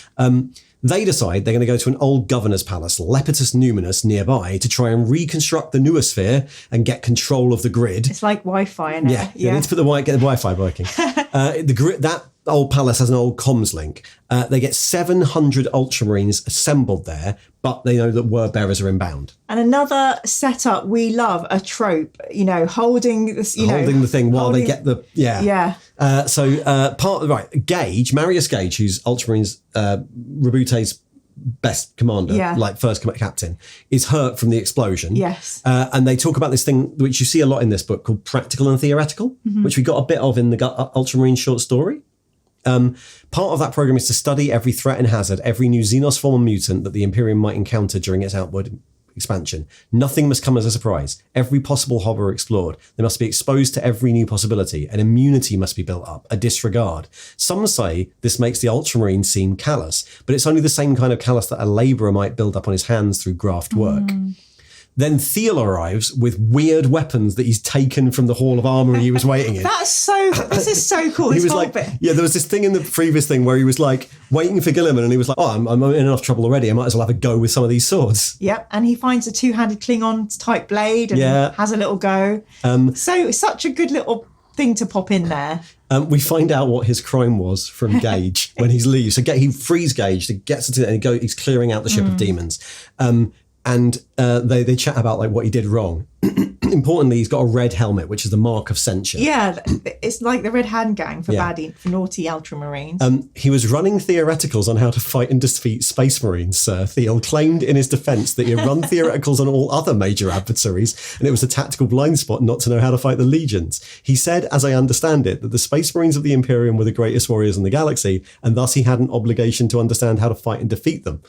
They decide they're going to go to an old governor's palace, Lepetus Numinus, nearby, to try and reconstruct the noosphere and get control of the grid. It's like Wi-Fi, isn't it? Yeah, you need to get the Wi-Fi working. The grid, that old palace has an old comms link. They get 700 Ultramarines assembled there, but they know that word bearers are inbound. And another setup we love, a trope, holding this, holding the thing while they get the Gage, Marius Gage, who's Ultramarines Rabute's best commander, like first captain, is hurt from the explosion. Yes. And they talk about this thing which you see a lot in this book called practical and theoretical, which we got a bit of in the Ultramarine short story. Part of that program is to study every threat and hazard, every new Xenos form or mutant that the Imperium might encounter during its outward expansion. Nothing must come as a surprise. Every possible horror explored. They must be exposed to every new possibility. An immunity must be built up, a disregard. Some say this makes the Ultramarine seem callous, but it's only the same kind of callous that a labourer might build up on his hands through graft work. Then Thiel arrives with weird weapons that he's taken from the Hall of Armoury he was waiting in. This is so cool. He was like, there was this thing in the previous thing where he was like waiting for Gilliman and he was like, I'm in enough trouble already. I might as well have a go with some of these swords. Yep. And he finds a two-handed Klingon type blade and has a little go. So such a good little thing to pop in there. We find out what his crime was from Gage when he leaves. So he frees Gage, gets it, and he's clearing out the ship of demons. And they chat about like what he did wrong. Importantly, he's got a red helmet, which is the mark of censure. Yeah, it's like the Red Hand Gang for for naughty Ultramarines. He was running theoreticals on how to fight and defeat Space Marines, Sir Thiel claimed in his defence that he had run theoreticals on all other major adversaries, and it was a tactical blind spot not to know how to fight the legions. He said, as I understand it, that the Space Marines of the Imperium were the greatest warriors in the galaxy, and thus he had an obligation to understand how to fight and defeat them.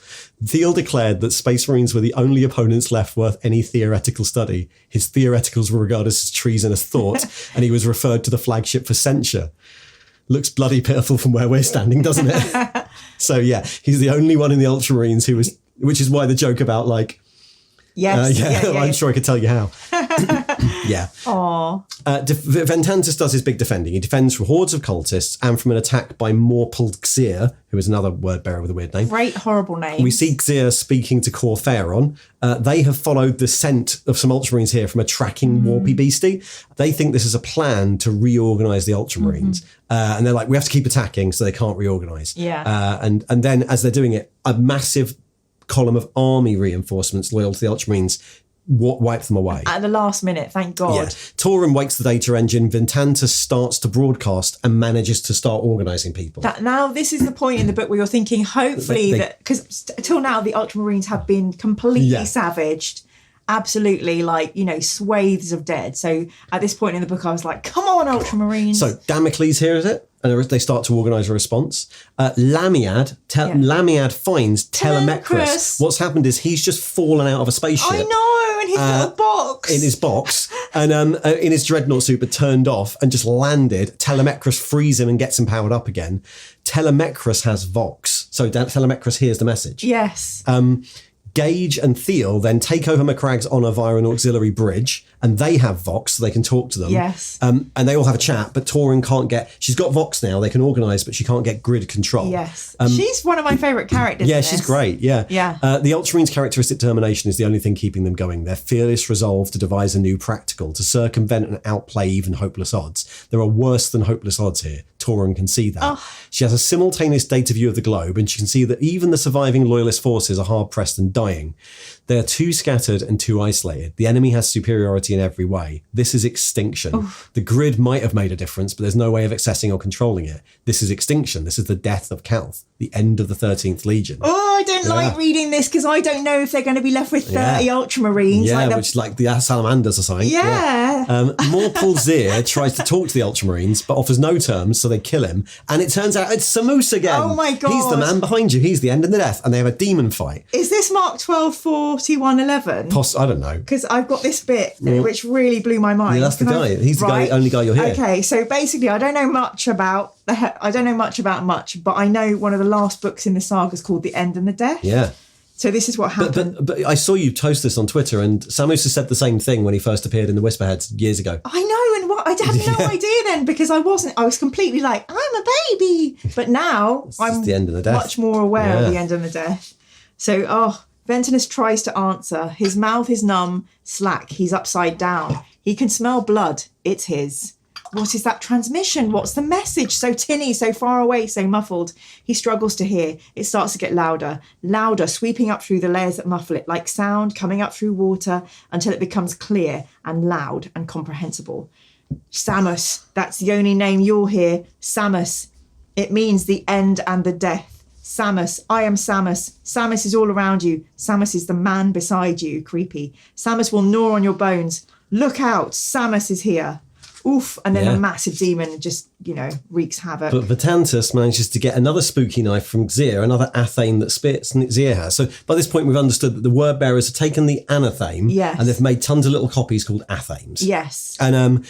Thiel declared that Space Marines were the only opponents left worth any theoretical study. His theoreticals were regarded as treasonous thought, and he was referred to the flagship for censure. Looks bloody pitiful from where we're standing, doesn't it? So he's the only one in the Ultramarines who was, which is why the joke about like, I'm sure I could tell you how. Aww. Ventantus does his big defending. He defends from hordes of cultists and from an attack by Morpul Xir, who is another word bearer with a weird name. Great, horrible name. We see Xir speaking to Corpheron. They have followed the scent of some Ultramarines here from a tracking warpy beastie. They think this is a plan to reorganise the Ultramarines. And they're like, we have to keep attacking so they can't reorganise. And then as they're doing it, a massive column of army reinforcements loyal to the Ultramarines wipe them away. At the last minute, thank God. Yeah. Tauren wakes the data engine, Ventantus starts to broadcast and manages to start organising people. Now, this is the point in the book where you're thinking, hopefully, because till now the Ultramarines have been completely savaged. Absolutely, swathes of dead. So at this point in the book, I was like, come on, Ultramarines. So Damocles hears it, and they start to organise a response. Lamiad finds Telemachus. What's happened is he's just fallen out of a spaceship. I know, in his little box. In his box, and in his dreadnought suit, but turned off and just landed. Telemachus frees him and gets him powered up again. Telemachus has Vox. So Telemachus hears the message. Yes. Gage and Thiel then take over Macragge's honour via an auxiliary bridge, and they have Vox, so they can talk to them. Yes. And they all have a chat, but Tauren can't get... She's got Vox now, they can organise, but she can't get grid control. Yes. She's one of my favourite characters. Yeah, she's great, yeah. Yeah. The Ultramarines' characteristic determination is the only thing keeping them going. Their fearless resolve to devise a new practical, to circumvent and outplay even hopeless odds. There are worse than hopeless odds here. Tauren can see that. Oh. She has a simultaneous data view of the globe, and she can see that even the surviving loyalist forces are hard-pressed and dying. They are too scattered and too isolated. The enemy has superiority in every way. This is extinction. Oof. The grid might have made a difference, but there's no way of accessing or controlling it. This is extinction. This is the death of Calth, the end of the 13th Legion. Oh, I don't like reading this because I don't know if they're going to be left with 30 Ultramarines. Yeah, which like the Salamanders or something. Yeah. Morpul Zir tries to talk to the Ultramarines, but offers no terms, so they kill him. And it turns out it's Samus again. Oh my God. He's the man behind you. He's the end and the death. And they have a demon fight. Is this Mark 124111? I don't know. Because I've got this bit which really blew my mind. Yeah, that's the guy. He's the only guy you'll hear. Okay, so basically I don't know much about much, but I know one of the last books in the saga is called The End and the Death. Yeah. So this is what happened. But I saw you post this on Twitter, and Samus has said the same thing when he first appeared in the Whisperheads years ago. I know, and I had no idea then, because I was completely like, I'm a baby. But now I'm the end of the death. Much more aware of the end and the death. So, Ventinus tries to answer. His mouth is numb, slack. He's upside down. He can smell blood. It's his. What is that transmission? What's the message? So tinny, so far away, so muffled. He struggles to hear. It starts to get louder, sweeping up through the layers that muffle it, like sound coming up through water until it becomes clear and loud and comprehensible. Samus, that's the only name you'll hear. Samus. It means the end and the death. Samus, I am Samus. Samus is all around you. Samus is the man beside you. Creepy. Samus will gnaw on your bones. Look out, Samus is here. Oof, and then a massive demon just, wreaks havoc. But Vitantus manages to get another spooky knife from Xir, another athame that Xir has. So by this point, we've understood that the word bearers have taken the anathame and they've made tons of little copies called athames. Yes. And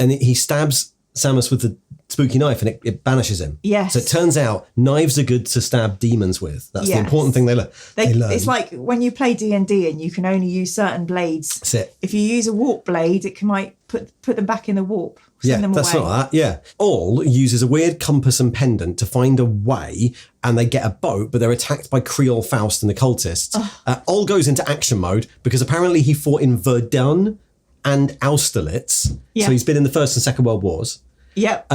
he stabs Samus with the spooky knife and it banishes him. Yes. So it turns out knives are good to stab demons with. That's the important thing they learn. It's like when you play D&D and you can only use certain blades. That's it. If you use a warp blade, it might put them back in the warp. Send them that's away. not that. Yeah. All uses a weird compass and pendant to find a way, and they get a boat, but they're attacked by Creole Faust and the cultists. All goes into action mode because apparently he fought in Verdun and Austerlitz. Yeah. So he's been in the First and Second World Wars. Yep.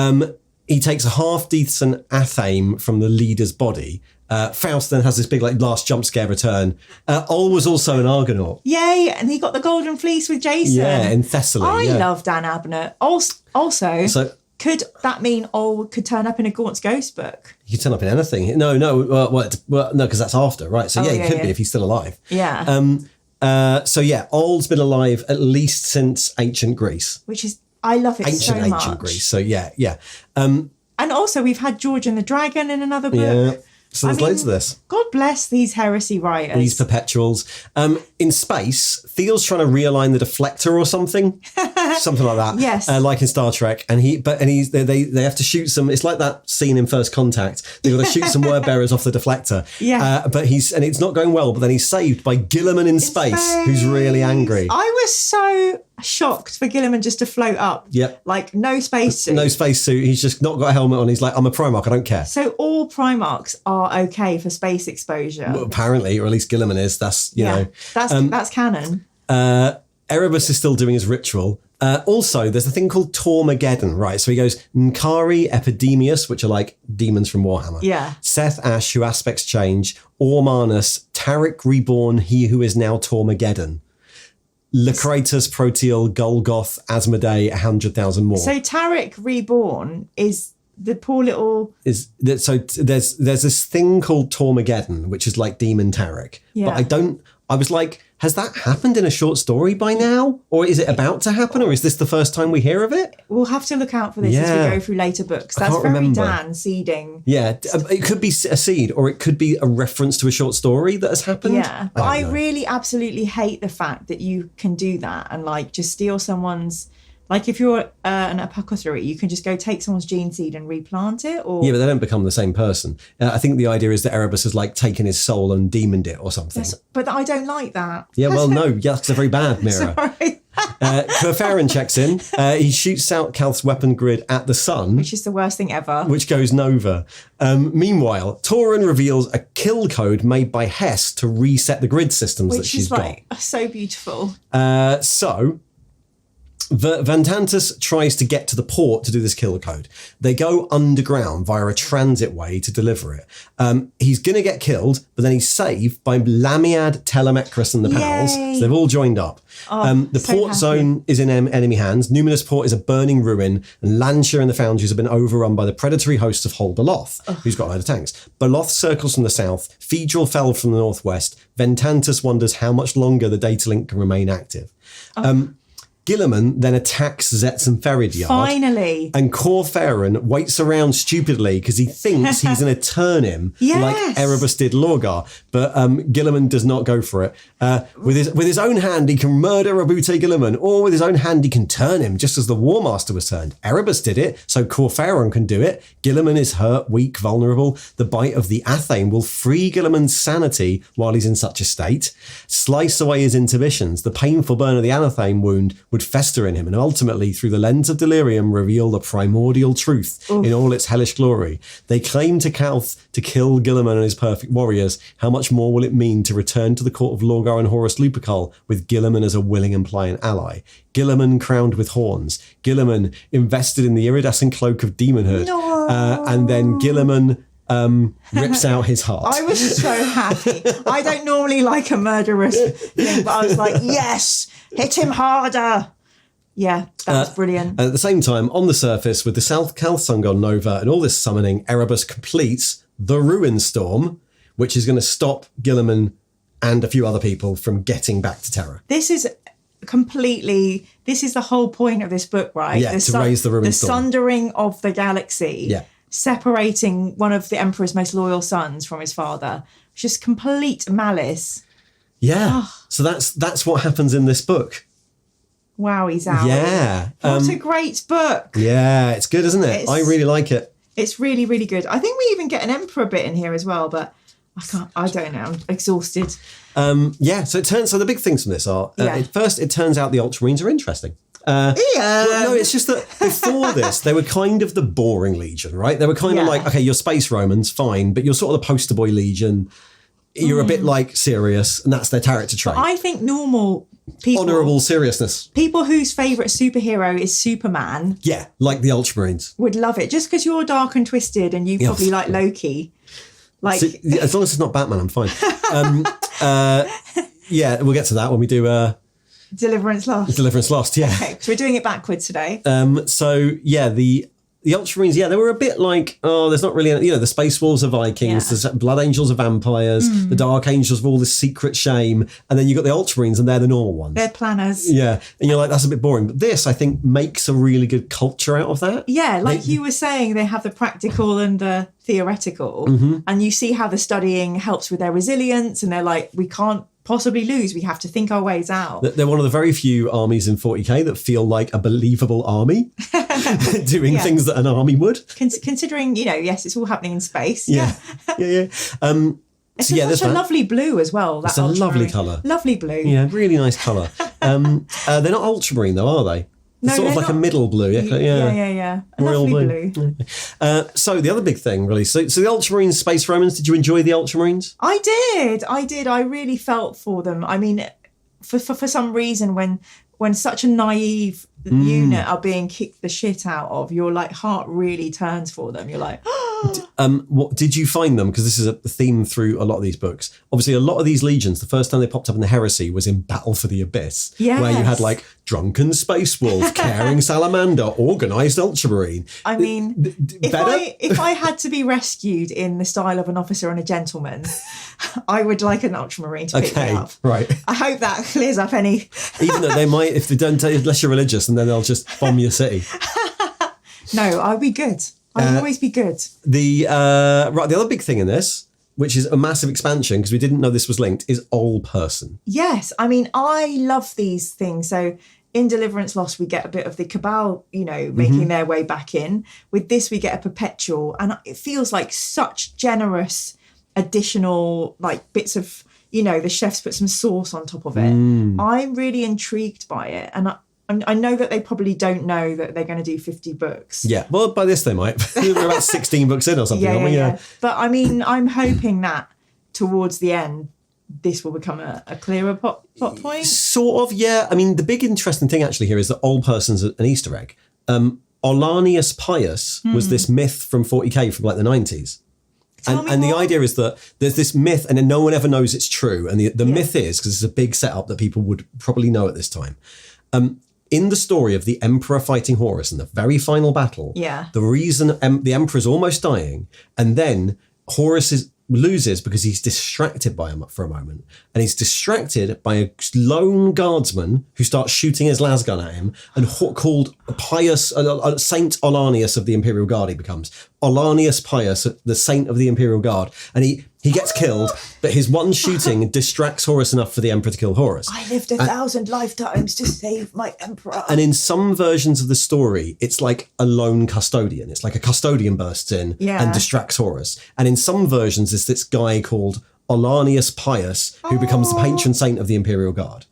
He takes a half-decent athame from the leader's body. Faust then has this big last jump scare return. Ol was also an Argonaut. Yay, and he got the golden fleece with Jason. Yeah, in Thessaly. I love Dan Abnett. Also, could that mean Ol could turn up in a Gaunt's Ghost book? He could turn up in anything. No, because that's because that's after, right? So he could be if he's still alive. Yeah. Ol's been alive at least since ancient Greece. Which is, I love it so much. Ancient Greece, so yeah. And also we've had George and the Dragon in another book. Yeah. So there's loads of this. God bless these heresy writers. These perpetuals. In space, Thiel's trying to realign the deflector or something. Something like that. Yes. Like in Star Trek. And they have to shoot some, it's like that scene in First Contact. They've got to shoot some word bearers off the deflector. Yeah. But it's not going well, but then he's saved by Gilliman in space, who's really angry. I was so shocked for Gilliman just to float up. Yep. Like no spacesuit. No spacesuit. He's just not got a helmet on. He's like, I'm a Primarch, I don't care. So all Primarchs are okay for space exposure. Well, apparently, or at least Gilliman is. That's, you know. That's canon. Erebus is still doing his ritual. Also, there's a thing called Tormageddon, right? So he goes, Nkari, Epidemius, which are like demons from Warhammer. Yeah. Seth Ash, who aspects change. Ormanus, Tarik Reborn, he who is now Tormageddon. Lecratus, Proteal, Golgoth, Asmodee, 100,000 more. So Tarik Reborn is the poor little... There's this thing called Tormageddon, which is like Demon Tarek. Yeah. But I was like, has that happened in a short story by now? Or is it about to happen? Or is this the first time we hear of it? We'll have to look out for this as we go through later books. That's very remember. Dan seeding. Yeah, it could be a seed, or it could be a reference to a short story that has happened. Yeah, but I really absolutely hate the fact that you can do that and like just steal someone's... Like if you're an apothecary, you can just go take someone's gene seed and replant it. Or... Yeah, but they don't become the same person. I think the idea is that Erebus has like taken his soul and demoned it or something. Yes, but I don't like that. Yeah, well, no, that's a very bad Mira. Sorry. Kurfarin checks in. He shoots out Kalth's weapon grid at the sun. Which is the worst thing ever. Which goes nova. Meanwhile, Tauren reveals a kill code made by Hess to reset the grid systems that she's got. Which is so beautiful. So... Vantantus tries to get to the port to do this kill code. They go underground via a transit way to deliver it. He's going to get killed, but then he's saved by Lamiad, Telemachus and the pals. So they've all joined up. The port zone is in enemy hands. Numinous Port is a burning ruin, and Lancia and the Foundries have been overrun by the predatory hosts of Hol Beloth, who's got a load of tanks. Beloth circles from the south. Fedral fell from the northwest. Ventantus wonders how much longer the data link can remain active. Gilliman then attacks Zetz and Feridyard. Finally. And Corfarin waits around stupidly because he thinks he's going to turn him like Erebus did Lorgar. But Gilliman does not go for it. With his own hand, he can murder Rabute Gilliman, or with his own hand, he can turn him, just as the War Master was turned. Erebus did it, so Corfarin can do it. Gilliman is hurt, weak, vulnerable. The bite of the Athame will free Gilliman's sanity while he's in such a state. Slice away his inhibitions. The painful burn of the Anathame wound would fester in him and ultimately, through the lens of delirium, reveal the primordial truth in all its hellish glory. They claim to Kalth to kill Gilliman and his perfect warriors. How much more will it mean to return to the court of Lorgar and Horus Lupercal with Gilliman as a willing and pliant ally? Gilliman crowned with horns. Gilliman invested in the iridescent cloak of demonhood. And then Gilliman... rips out his heart. I was so happy. I don't normally like a murderous thing, but I was like, yes, hit him harder. Yeah, that was brilliant. At the same time, on the surface, with the South Kalth Sun gone nova and all this summoning, Erebus completes the Ruin Storm, which is going to stop Gilliman and a few other people from getting back to Terra. This is the whole point of this book, right? Yeah, to raise the Ruin Storm. The sundering of the galaxy. Yeah. Separating one of the Emperor's most loyal sons from his father. Just complete malice. Yeah. So that's what happens in this book. Wow, he's out. Yeah. What a great book. Yeah, it's good, isn't it? I really like it. It's really, really good. I think we even get an Emperor bit in here as well, but I don't know. I'm exhausted. So the big things from this are, first, it turns out the Ultramarines are interesting. Well, no, it's just that before this, they were kind of the boring Legion, right? They were kind of like, okay, you're Space Romans, fine, but you're sort of the poster boy Legion. You're a bit like serious, and that's their character trait. I think normal people... Honourable seriousness. People whose favourite superhero is Superman... Yeah, like the Ultramarines. ...would love it. Just because you're dark and twisted and you probably like Loki. Like, so, as long as it's not Batman, I'm fine. We'll get to that when we do... Deliverance Lost, yeah. Okay, so we're doing it backwards today. The Ultramarines, they were a bit like, there's not really, the Space Wolves are Vikings, the Blood Angels are vampires, the Dark Angels of all this secret shame, and then you've got the Ultramarines and they're the normal ones. They're planners. Yeah, and you're like, that's a bit boring. But this, I think, makes a really good culture out of that. Yeah, like you were saying, they have the practical and the theoretical, and you see how the studying helps with their resilience, and they're like, we can't possibly lose. We have to think our ways out. They're one of the very few armies in 40k that feel like a believable army doing things that an army would. Considering, yes, it's all happening in space. Yeah. It's such a lovely blue as well. It's a lovely colour. Lovely blue. Yeah, really nice colour. They're not ultramarine though, are they? No, sort of like a middle blue. Yeah. A Royal lovely blue. So the other big thing, really. So the Ultramarines, Space Romans, did you enjoy the Ultramarines? I did. I really felt for them. I mean, for some reason, when such a naive unit are being kicked the shit out of, your like heart really turns for them. You're like, what did you find them? Because this is a theme through a lot of these books. Obviously, a lot of these legions, the first time they popped up in the Heresy was in Battle for the Abyss, where you had like drunken space wolf, caring salamander, organised ultramarine. I mean, if I had to be rescued in the style of an officer and a gentleman, I would like an ultramarine to pick me up. Right. I hope that clears up any. Even though they might, if they don't, unless you're religious, and then they'll just bomb your city. No, I'll be good. I'll always be good. The other big thing in this, which is a massive expansion because we didn't know this was linked, is All Person. Yes, I mean, I love these things. So in Deliverance Lost, we get a bit of the Cabal, making their way back in. With this, we get a Perpetual, and it feels like such generous additional like bits of, the chefs put some sauce on top of it. I'm really intrigued by it, and I know that they probably don't know that they're going to do 50 books. Yeah, well, by this they might. We're about 16 books in or something, aren't we? Yeah. But I mean, I'm hoping that towards the end, this will become a clearer plot point. Sort of, yeah. I mean, the big interesting thing actually here is that Old Person's an Easter egg. Olanius Pius was this myth from 40k from like the 90s. And the idea is that there's this myth and then no one ever knows it's true. And the myth is, because it's a big setup that people would probably know at this time, in the story of the Emperor fighting Horus in the very final battle, the reason the Emperor is almost dying, and then Horus loses because he's distracted by him for a moment. And he's distracted by a lone guardsman who starts shooting his lasgun at him, and called Pius, Saint Olanius of the Imperial Guard he becomes. Olanius Pius, the Saint of the Imperial Guard. And he gets killed, but his one shooting distracts Horus enough for the Emperor to kill Horus. I lived 1,000 lifetimes to save my Emperor. And in some versions of the story, it's like a lone custodian. It's like a custodian bursts in and distracts Horus. And in some versions, it's this guy called Olanius Pius, who becomes the patron saint of the Imperial Guard.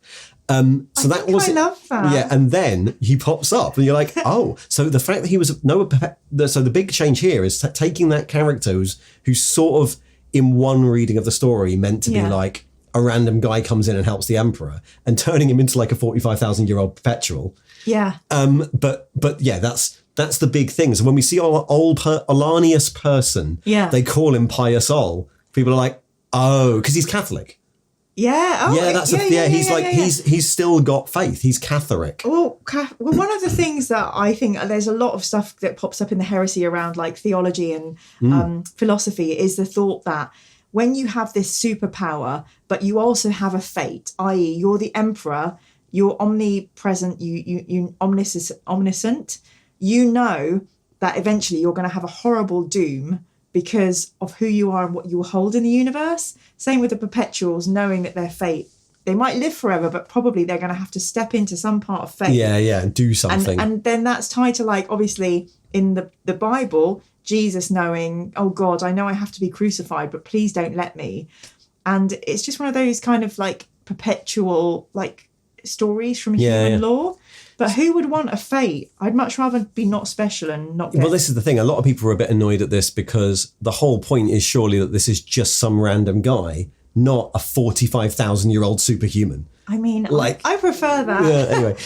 I love that. Yeah, and then he pops up, and you're like, oh. So the fact that he was so the big change here is taking that character who's sort of in one reading of the story meant to be like a random guy comes in and helps the Emperor, and turning him into like a 45,000-year-old perpetual. Yeah. But yeah, that's the big thing. So when we see Olanius person, they call him Pius Ol. People are like, oh, because he's Catholic. Yeah. Oh, yeah. He's still got faith. He's Catholic. Well, one of the things that I think there's a lot of stuff that pops up in the heresy around like theology and philosophy is the thought that when you have this superpower, but you also have a fate, i.e., you're the emperor, you're omnipresent, you omniscient, you know that eventually you're going to have a horrible doom because of who you are and what you hold in the universe. Same with the perpetuals, knowing that their fate, they might live forever, but probably they're going to have to step into some part of fate. Yeah, and do something. And then that's tied to, like, obviously in the Bible, Jesus knowing, oh God, I know I have to be crucified, but please don't let me. And it's just one of those kind of like perpetual like stories from human lore. But who would want a fate? I'd much rather be not special and not get... Well, this is the thing. A lot of people are a bit annoyed at this because the whole point is surely that this is just some random guy, not a 45,000-year-old superhuman. I mean, like, I prefer that. Yeah, anyway.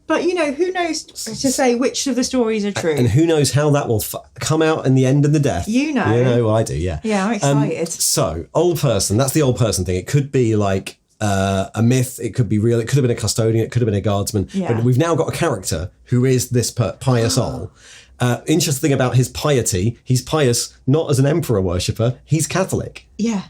But, you know, who knows to say which of the stories are true? And who knows how that will come out in the end and the death. You know. Well, I do, yeah. Yeah, I'm excited. So, Old Person, that's the Old Person thing. It could be like... a myth, it could be real, it could have been a custodian, it could have been a guardsman, but we've now got a character who is this Pius Ol. Interesting thing about his piety, he's pious not as an emperor worshipper, he's Catholic. Yeah.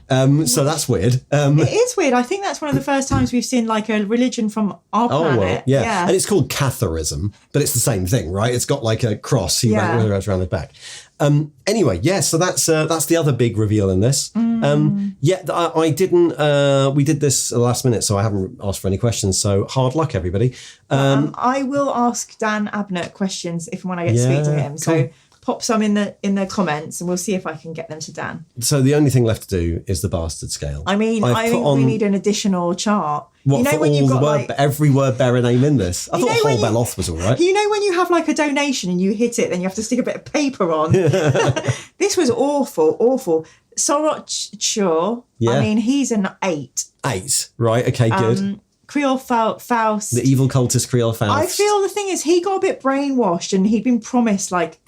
So that's weird. It is weird. I think that's one of the first times we've seen like a religion from our planet. Well, yeah. And it's called Catharism, but it's the same thing, right? It's got like a cross around his back. Anyway, so that's the other big reveal in this. I didn't, we did this at the last minute, so I haven't asked for any questions. So hard luck, everybody. I will ask Dan Abnett questions if when I get to speak to him. Cool. So pop some in the comments and we'll see if I can get them to Dan. So the only thing left to do is the bastard scale. I mean, I think we need an additional chart. What, you know, when you've got every word bearer name in this? I thought whole Beloth was all right. You know when you have like a donation and you hit it, then you have to stick a bit of paper on. This was awful. Sorot, sure. I mean, he's an 8. 8, right? Okay, good. Creole Faust. The evil cultist Creole Faust. I feel the thing is he got a bit brainwashed and he'd been promised like...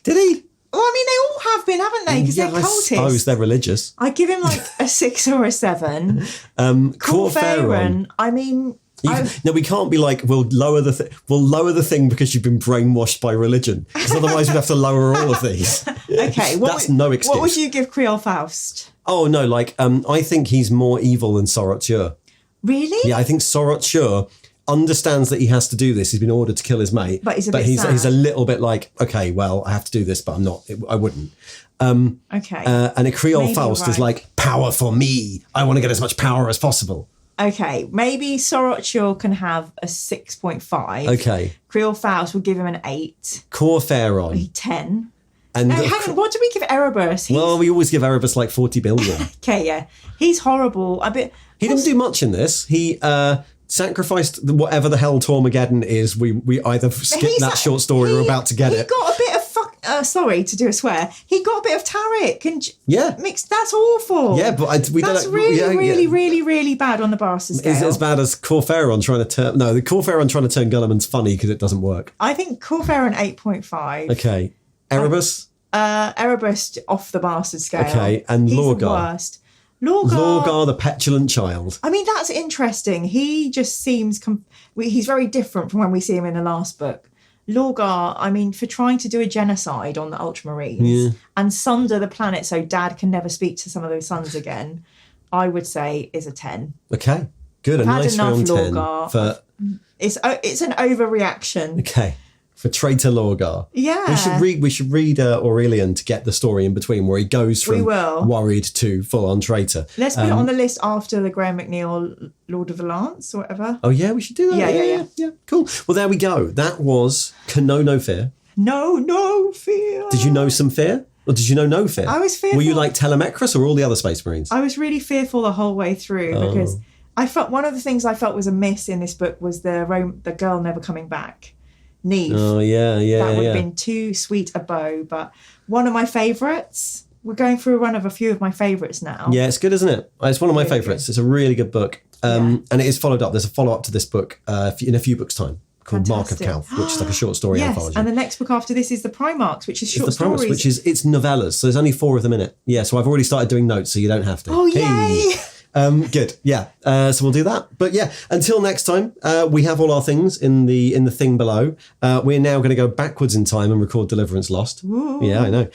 Did he? Well, I mean, they all have been, haven't they? Because they're cultists. I suppose they're religious. I give him like a 6 or a 7. Corferon. I mean... No, we can't be like, we'll lower the thing because you've been brainwashed by religion. Because otherwise we'd have to lower all of these. Okay. That's no excuse. What would you give Creole Faust? Oh, no, like, I think he's more evil than Sorot-Shur. Really? Yeah, I think Sorot-Shur understands that he has to do this. He's been ordered to kill his mate. But he's a little bit like, okay, well, I have to do this, but I wouldn't. Okay. And a Creole Faust is like, power for me. I want to get as much power as possible. Okay, maybe Sorot-Shur can have a 6.5. Okay. Creole Faust will give him an 8. Corferon. 10. And no, hang on, what do we give Erebus? Well, we always give Erebus like 40 billion. Okay, yeah. He's horrible. He didn't do much in this. He sacrificed whatever the hell Tormageddon is. We either skip that short story or about to get it. He got a bit of sorry to do a swear. He got a bit of Tariq and mixed. That's awful. Yeah, but that's really bad on the bastard scale. Is it as bad as Corferon trying to turn? No, the Corferon trying to turn Gulliman's funny because it doesn't work. I think Corferon 8.5. Okay, Erebus. Erebus off the bastard scale. Okay, and he's Lorgar. The worst. Lorgar, the petulant child. I mean, that's interesting. He just seems he's very different from when we see him in the last book. Lorgar, I mean, for trying to do a genocide on the Ultramarines and sunder the planet so Dad can never speak to some of those sons again, I would say is a 10. Okay, good. I've a nice had enough round Lorgar. 10. It's an overreaction. Okay. For traitor Lorgar. Yeah. We should read Aurelian to get the story in between where he goes from worried to full-on traitor. Let's put it on the list after the Graham McNeill Lord of the Lance or whatever. Oh, yeah, we should do that. Yeah. Cool. Well, there we go. That was Know No Fear. No fear. Did you know some fear? Or did you know no fear? I was fearful. Were you like Telemachus or all the other Space Marines? I was really fearful the whole way through because I felt one of the things I felt was a miss in this book was the girl never coming back. Neve. Oh, yeah. That would have been too sweet a bow, but one of my favourites. We're going through a run of a few of my favourites now. Yeah, it's good, isn't it? It's one of my favourites. It's a really good book. And it is followed up. There's a follow-up to this book in a few books' time called Fantastic. Mark of Calth, which is like a short story anthology. And the next book after this is The Primarchs, which is short stories. Which is, it's novellas, so there's only 4 of them in it. Yeah, so I've already started doing notes, so you don't have to. Oh, yay! Good. Yeah. So we'll do that. But yeah, until next time, we have all our things in the thing below. We're now going to go backwards in time and record Deliverance Lost. Ooh. Yeah, I know.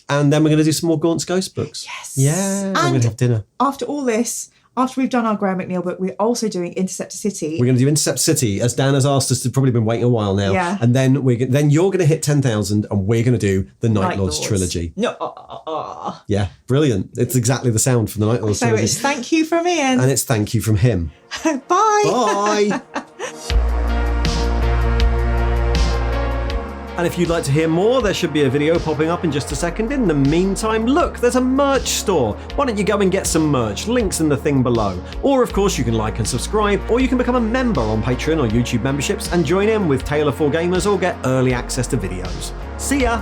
And then we're going to do some more Gaunt's Ghost books. Yes. Yeah. We're going to have dinner. After all this, after we've done our Graham McNeill book, we're also doing Interceptor City. We're going to do Intercept City, as Dan has asked us to. Probably been waiting a while now. Yeah. And then you're going to hit 10,000, and we're going to do the Night Lords trilogy. No. Yeah, brilliant. It's exactly the sound from the Night Lords trilogy. So it's thank you from Ian. And it's thank you from him. Bye. Bye. And if you'd like to hear more, there should be a video popping up in just a second. In the meantime, look, there's a merch store. Why don't you go and get some merch? Links in the thing below. Or, of course, you can like and subscribe, or you can become a member on Patreon or YouTube memberships and join in with Taylor 4 Gamers or get early access to videos. See ya!